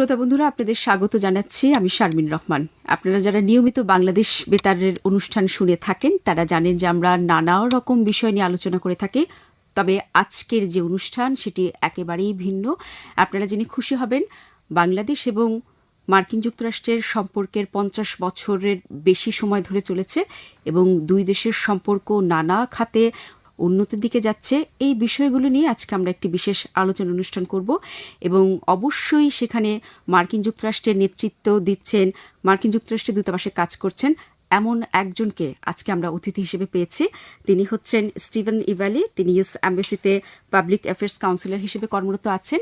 শ্রোতা বন্ধুরা, আপনাদের স্বাগত জানাচ্ছি। আমি শারমিন রহমান। আপনারা যারা নিয়মিত বাংলাদেশ বেতারের অনুষ্ঠান শুনে থাকেন তারা জানেন যে আমরা নানা রকম বিষয় নিয়ে আলোচনা করে থাকি। তবে আজকের যে অনুষ্ঠান সেটি একেবারেই ভিন্ন। আপনারা জেনে খুশি হবেন, বাংলাদেশ এবং মার্কিন যুক্তরাষ্ট্রের সম্পর্কের 50 বছরের বেশি সময় ধরে চলেছে এবং দুই দেশের সম্পর্ক নানা খাতে উন্নতির দিকে যাচ্ছে। এই বিষয়গুলো নিয়ে আজকে আমরা একটি বিশেষ আলোচনা অনুষ্ঠান করব এবং অবশ্যই সেখানে মার্কিন যুক্তরাষ্ট্রের নেতৃত্ব দিচ্ছেন, মার্কিন যুক্তরাষ্ট্রের দূতাবাসে কাজ করছেন এমন একজনকে আজকে আমরা অতিথি হিসেবে পেয়েছি। তিনি হচ্ছেন স্টিভেন ইভালি। তিনি ইউএস অ্যাম্বাসিতে পাবলিক অ্যাফেয়ার্স কাউন্সিলর হিসেবে কর্মরত আছেন।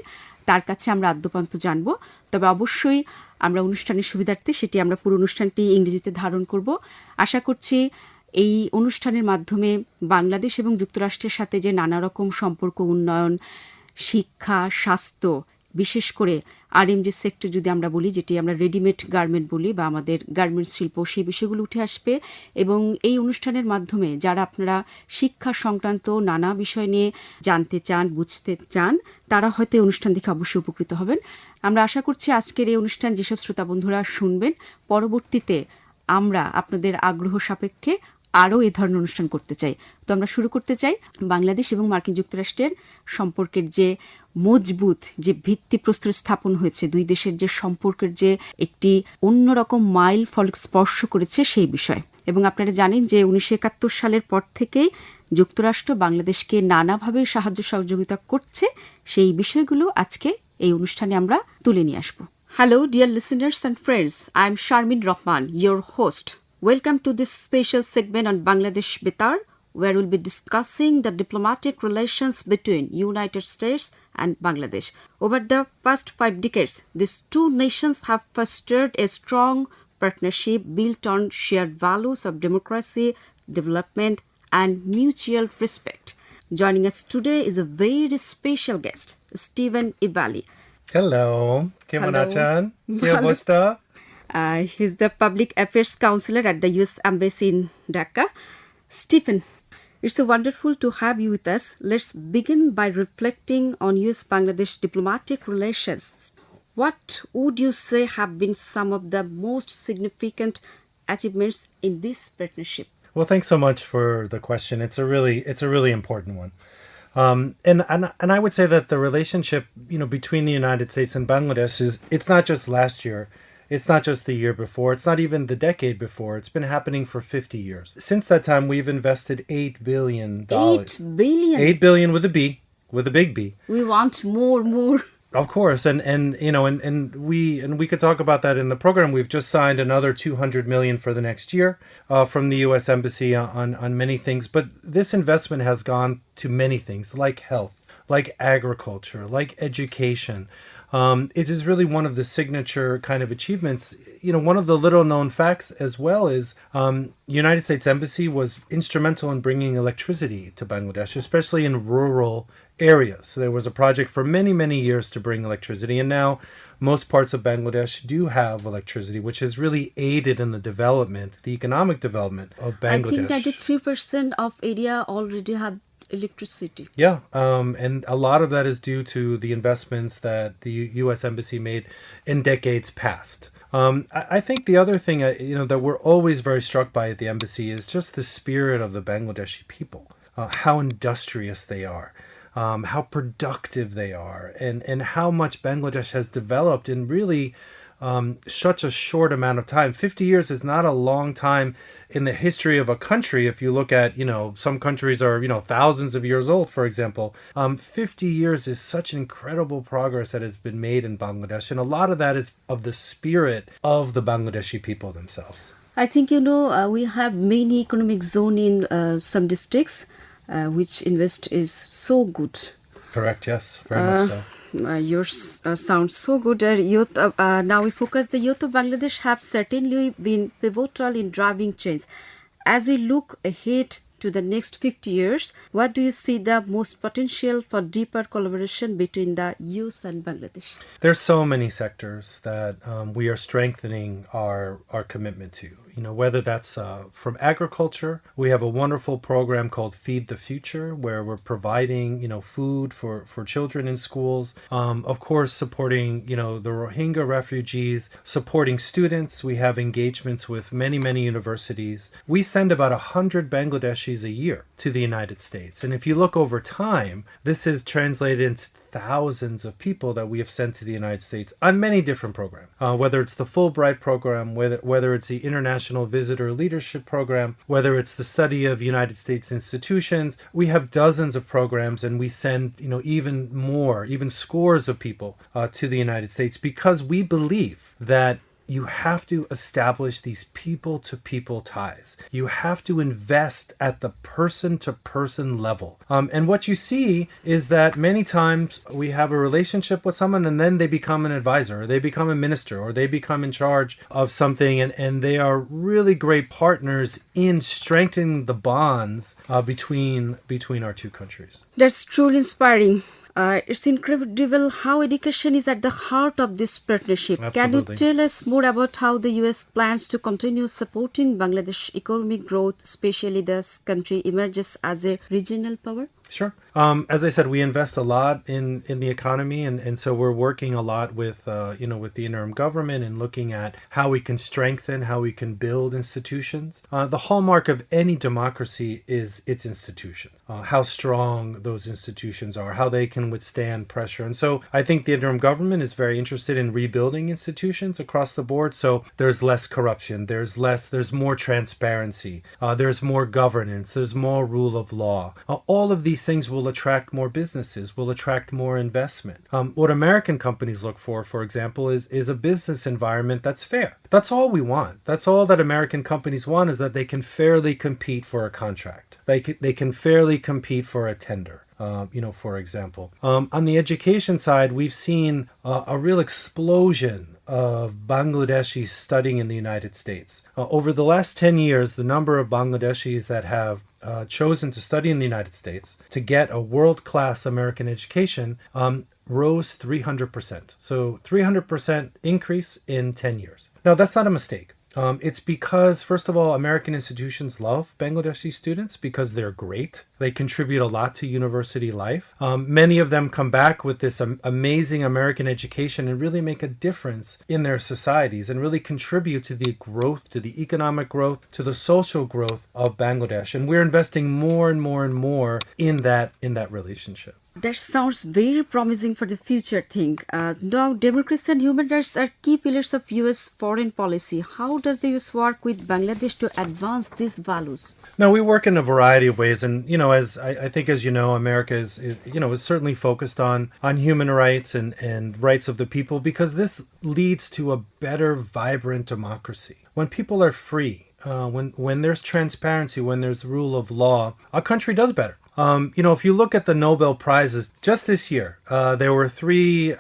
তার কাছে আমরা আদ্যপান্ত জানব। তবে অবশ্যই আমরা অনুষ্ঠানের সুবিধার্থে সেটি আমরা পুরো অনুষ্ঠানটি ইংরেজিতে ধারণ করব। আশা করছি এই অনুষ্ঠানের মাধ্যমে বাংলাদেশ এবং যুক্তরাষ্ট্রের সাথে যে নানা রকম সম্পর্ক উন্নয়ন, শিক্ষা, স্বাস্থ্য, বিশেষ করে আরএমজি সেক্টর যদি আমরা বলি, যেটি আমরা রেডিমেড গার্মেন্ট বলি বা আমাদের গার্মেন্টস শিল্প, সেই বিষয়গুলো উঠে আসবে। এবং এই অনুষ্ঠানের মাধ্যমে যারা আপনারা শিক্ষা সংক্রান্ত নানা বিষয় নিয়ে জানতে চান, বুঝতে চান, তারা হয়তো এই অনুষ্ঠান দেখে অবশ্যই উপকৃত হবেন। আমরা আশা করছি আজকের এই অনুষ্ঠান যেসব শ্রোতা বন্ধুরা শুনবেন, পরবর্তীতে আমরা আপনাদের আগ্রহ সাপেক্ষে আরও এ ধরনের অনুষ্ঠান করতে চাই। তো আমরা শুরু করতে চাই বাংলাদেশ এবং মার্কিন যুক্তরাষ্ট্রের সম্পর্কের যে মজবুত যে ভিত্তিপ্রস্তর স্থাপন হয়েছে, দুই দেশের যে সম্পর্কের যে একটি অন্যরকম মাইল ফলক স্পর্শ করেছে সেই বিষয়। এবং আপনারা জানেন যে 1971 সালের পর থেকেই যুক্তরাষ্ট্র বাংলাদেশকে নানাভাবে সাহায্য সহযোগিতা করছে। সেই বিষয়গুলো আজকে এই অনুষ্ঠানে আমরা তুলে নিয়ে আসব। Hello, dear listeners and friends. I'm Sharmin Rahman, your host. Welcome to this special segment on Bangladesh Betar, where we'll be discussing the diplomatic relations between United States and Bangladesh. Over the past 5 decades, these two nations have fostered a strong partnership built on shared values of democracy, development, and mutual respect. Joining us today is a very special guest, Stephen Ivali. Hello, Keman Achan, He's the Public Affairs Counselor at the U.S. Embassy in Dhaka. Stephen, it's so wonderful to have you with us. Let's begin by reflecting on U.S.-Bangladesh diplomatic relations. What would you say have been some of the most significant achievements in this partnership? Well, thanks so much for the question. It's a really important one. And I would say that the relationship, between the United States and Bangladesh it's not just last year. It's not just the year before. It's not even the decade before. It's been happening for 50 years. Since that time, we've invested $8 billion. $8 billion? $8 billion with a B, with a big B. We want more. Of course, and we could talk about that in the program. We've just signed another $200 million for the next year from the U.S. Embassy on many things. But this investment has gone to many things, like health, like agriculture, like education. It is really one of the signature kind of achievements. One of the little known facts as well is United States Embassy was instrumental in bringing electricity to Bangladesh, especially in rural areas. So there was a project for many, many years to bring electricity. And now most parts of Bangladesh do have electricity, which has really aided in the development, the economic development of Bangladesh. I think 93% of area already have electricity. Yeah, and a lot of that is due to the investments that the U.S. Embassy made in decades past. I think the other thing, that we're always very struck by at the embassy is just the spirit of the Bangladeshi people, how industrious they are, how productive they are, and how much Bangladesh has developed in really such a short amount of time. 50 years is not a long time in the history of a country. If you look at, some countries are, thousands of years old, for example. 50 years is such incredible progress that has been made in Bangladesh. And a lot of that is of the spirit of the Bangladeshi people themselves. I think, we have many economic zone in some districts, which invest is so good. Correct, yes, very much so. Yours sounds so good. Now we focus. The youth of Bangladesh have certainly been pivotal in driving change. As we look ahead to the next 50 years, what do you see the most potential for deeper collaboration between the US and Bangladesh? There's so many sectors that we are strengthening our commitment to. You know, whether that's from agriculture, we have a wonderful program called Feed the Future, where we're providing, food for children in schools. Of course, supporting, the Rohingya refugees, supporting students. We have engagements with many, many universities. We send about 100 Bangladeshis a year to the United States. And if you look over time, this is translated into thousands of people that we have sent to the United States on many different programs, whether it's the Fulbright program, whether it's the International Visitor Leadership Program, whether it's the study of United States institutions. We have dozens of programs, and we send, even more, even scores of people to the United States because we believe that you have to establish these people-to-people ties. You have to invest at the person-to-person level. And what you see is that many times we have a relationship with someone and then they become an advisor, or they become a minister, or they become in charge of something, and they are really great partners in strengthening the bonds between our two countries. That's truly inspiring. It's incredible how education is at the heart of this partnership. Absolutely. Can you tell us more about how the US plans to continue supporting Bangladesh economic growth, especially as country emerges as a regional power? Sure. As I said, we invest a lot in the economy, and so we're working a lot with with the interim government and looking at how we can strengthen, how we can build institutions. The hallmark of any democracy is its institutions, how strong those institutions are, how they can withstand pressure. And so I think the interim government is very interested in rebuilding institutions across the board. So there's less corruption, there's more transparency, there's more governance, there's more rule of law. All of these things will attract more businesses, will attract more investment. What American companies look for example, is a business environment that's fair. That's all we want. That's all that American companies want, is that they can fairly compete for a contract. They can fairly compete for a tender. For example. On the education side, we've seen a real explosion of Bangladeshis studying in the United States. Over the last 10 years, the number of Bangladeshis that have chosen to study in the United States to get a world-class American education rose 300%. So 300% increase in 10 years. Now, that's not a mistake. It's because, first of all, American institutions love Bangladeshi students because they're great. They contribute a lot to university life. Many of them come back with this amazing American education and really make a difference in their societies and really contribute to the growth, to the economic growth, to the social growth of Bangladesh. And we're investing more and more and more in that relationship. That sounds very promising for the future, Now, democracy and human rights are key pillars of U.S. foreign policy. How does the U.S. work with Bangladesh to advance these values? Now, we work in a variety of ways. And, as I think, as you know, America is certainly focused on human rights and rights of the people, because this leads to a better, vibrant democracy. When people are free, when there's transparency, when there's rule of law, a country does better. If you look at the Nobel Prizes, just this year, there were 3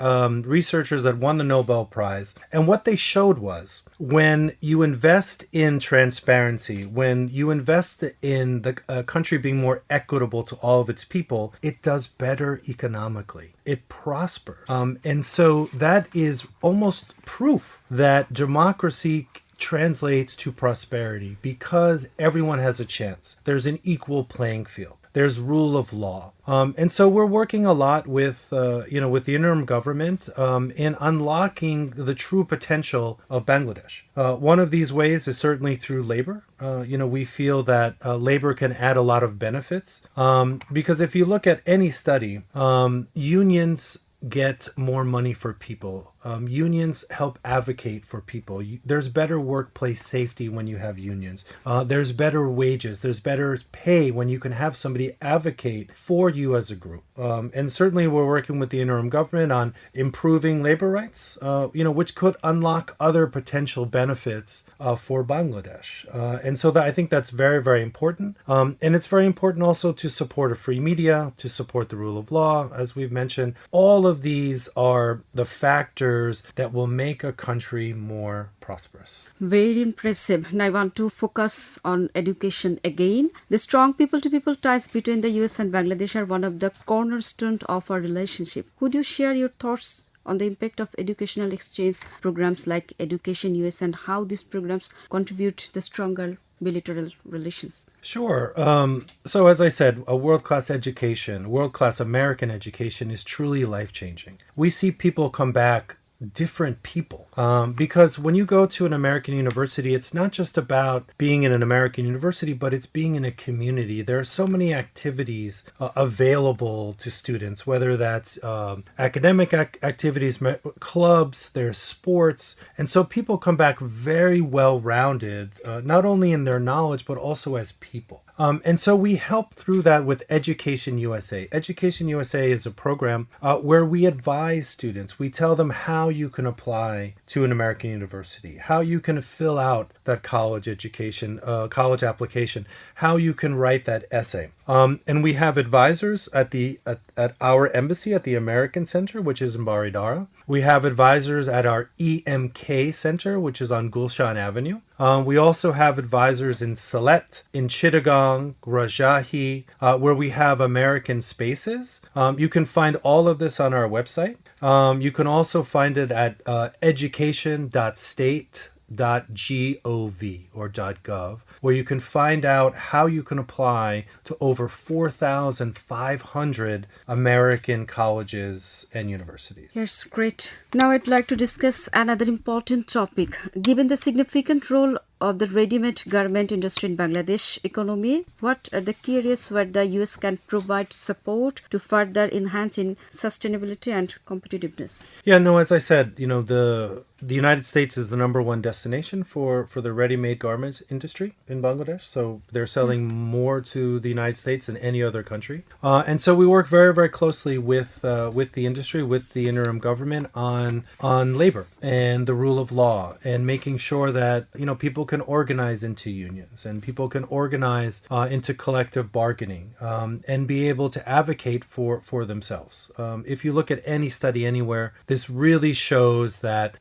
researchers that won the Nobel Prize. And what they showed was, when you invest in transparency, when you invest in the country being more equitable to all of its people, it does better economically. It prospers. And so that is almost proof that democracy translates to prosperity because everyone has a chance. There's an equal playing field. There's rule of law. And so we're working a lot with the interim government in unlocking the true potential of Bangladesh. One of these ways is certainly through labor. We feel that labor can add a lot of benefits because if you look at any study, unions get more money for people. Unions help advocate for people. There's better workplace safety when you have unions. There's better wages. There's better pay when you can have somebody advocate for you as a group. And certainly we're working with the interim government on improving labor rights, which could unlock other potential benefits for Bangladesh. And so I think that's very, very important. And it's very important also to support a free media, to support the rule of law, as we've mentioned. All of these are the factors that will make a country more prosperous. Very impressive. Now I want to focus on education again. The strong people-to-people ties between the US and Bangladesh are one of the cornerstones of our relationship. Would you share your thoughts on the impact of educational exchange programs like Education US and how these programs contribute to the stronger bilateral relations? Sure. So as I said, a world-class education, world-class American education is truly life-changing. We see people come back different people because when you go to an American university, it's not just about being in an American university, but it's being in a community. There are so many activities available to students, whether that's academic activities, clubs, there's sports, and so people come back very well-rounded, not only in their knowledge but also as people. And so we help through that with Education USA. Education USA is a program where we advise students. We tell them how you can apply to an American university, how you can fill out that college application, how you can write that essay. And we have advisors at our embassy at the American Center, which is in Baridara. We have advisors at our EMK Center, which is on Gulshan Avenue. We also have advisors in Sylhet, in Chittagong, Rajshahi, where we have American spaces. You can find all of this on our website. You can also find it at education.state.gov or .gov, where you can find out how you can apply to over 4,500 American colleges and universities. Yes, great. Now I'd like to discuss another important topic. Given the significant role of the ready-made garment industry in Bangladesh economy, what are the key areas where the US can provide support to further enhancing sustainability and competitiveness? Yeah, no, as I said, the United States is the number one destination for the ready-made garments industry in Bangladesh. So they're selling more to the United States than any other country. And so we work very, very closely with the industry, with the interim government on labor and the rule of law and making sure that, people can organize into unions and people can organize into collective bargaining and be able to advocate for themselves. If you look at any study anywhere, this really shows that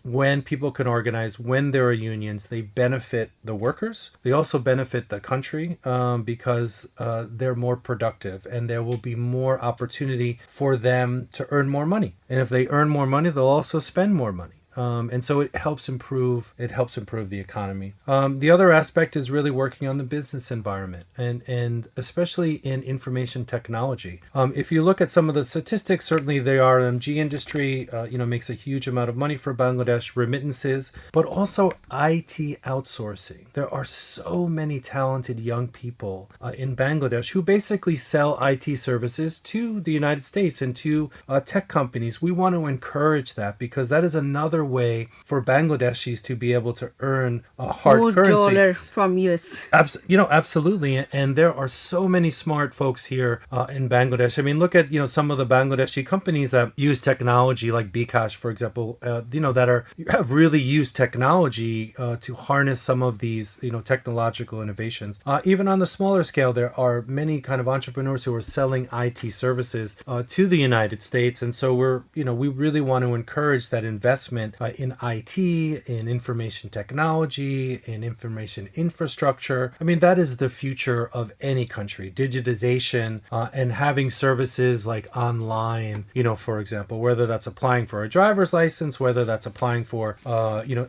when people can organize, when there are unions, they benefit the workers. They also benefit the country because they're more productive and there will be more opportunity for them to earn more money. And if they earn more money, they'll also spend more money. And so it helps improve the economy. The other aspect is really working on the business environment and especially in information technology. If you look at some of the statistics, certainly the RMG industry, makes a huge amount of money for Bangladesh, remittances, but also IT outsourcing. There are so many talented young people in Bangladesh who basically sell IT services to the United States and to tech companies. We want to encourage that because that is another way for Bangladeshis to be able to earn a hard More currency. dollar from US. Absolutely. And there are so many smart folks here in Bangladesh. I mean, look at, some of the Bangladeshi companies that use technology like Bcash, for example, that have really used technology to harness some of these, technological innovations. Even on the smaller scale, there are many kind of entrepreneurs who are selling IT services to the United States. And so we really want to encourage that investment in IT, in information technology, in information infrastructure. I mean, that is the future of any country. Digitization and having services like online, for example, whether that's applying for a driver's license, whether that's applying for,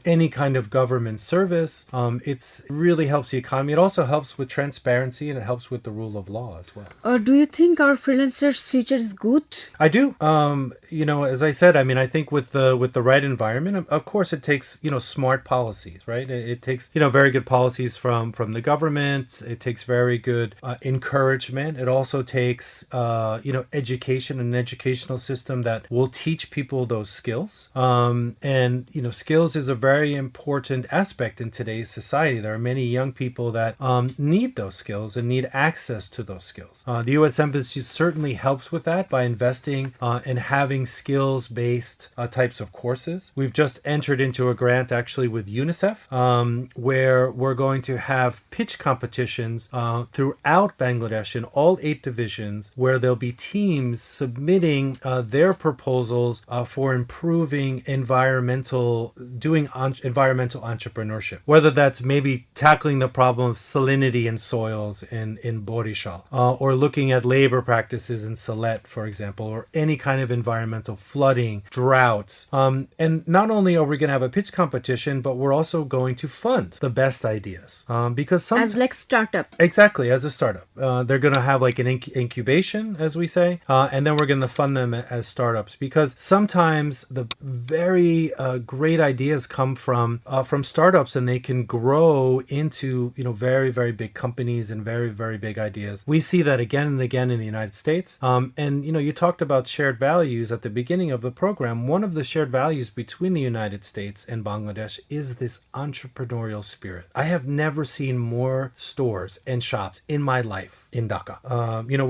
any kind of government service. It really helps the economy. It also helps with transparency and it helps with the rule of law as well. Do you think our freelancers' future is good? I do. As I said, I think with the right environment, of course, it takes, smart policies, right? It takes, very good policies from the government. It takes very good encouragement. It also takes, education, an educational system that will teach people those skills. And skills is a very important aspect in today's society. There are many young people that need those skills and need access to those skills. The U.S. Embassy certainly helps with that by investing and having skills-based types of courses. We we've just entered into a grant actually with UNICEF, where we're going to have pitch competitions throughout Bangladesh in all 8 divisions, where there'll be teams submitting their proposals for improving environmental entrepreneurship, whether that's maybe tackling the problem of salinity in soils in Borishal, or looking at labor practices in Sylhet, for example, or any kind of environmental flooding, droughts. And not only are we going to have a pitch competition, but we're also going to fund the best ideas, because some As like startup. exactly as a startup, they're going to have like an incubation, as we say, and then we're going to fund them as startups, because sometimes the very great ideas come from startups, and they can grow into very, very big companies and very, very big ideas. We see that again and again in the United States. And you talked about shared values at the beginning of the program. One of the shared values between the United States and Bangladesh is this entrepreneurial spirit. I have never seen more stores and shops in my life in Dhaka.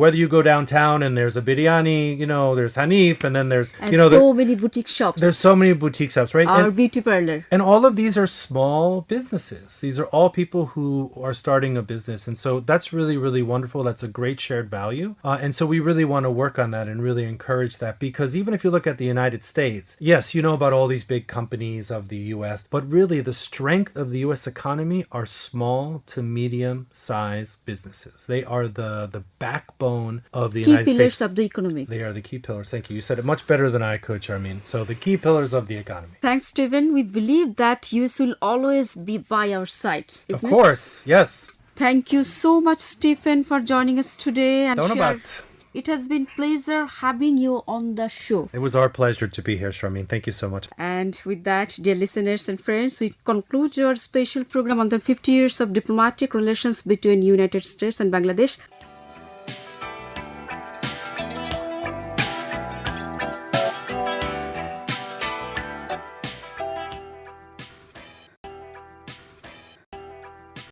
Whether you go downtown and there's a biryani, there's Hanif, and then there's Many boutique shops. there's so many boutique shops, right? Our beauty parlor. And all of these are small businesses. These are all people who are starting a business. And so that's really, really wonderful. That's a great shared value. And so we really want to work on that and really encourage that, because even if you look at the United States, yes, you know about all these big companies of the US, but really the strength of the US economy are small to medium size businesses. They are the backbone of the Key United pillars States. of the economy. They are the key pillars. Thank you. You said it much better than I could, Charmaine. So the key pillars of the economy. Thanks, Stephen. We believe that US will always be by our side. Of Isn't it? course, yes. Thank you so much, Stephen, for joining us today. And Donabat. It has been pleasure having you on the show. It was our pleasure to be here, Charmaine. Thank you so much. And with that, dear listeners and friends, we conclude your special program on the 50 years of diplomatic relations between United States and Bangladesh.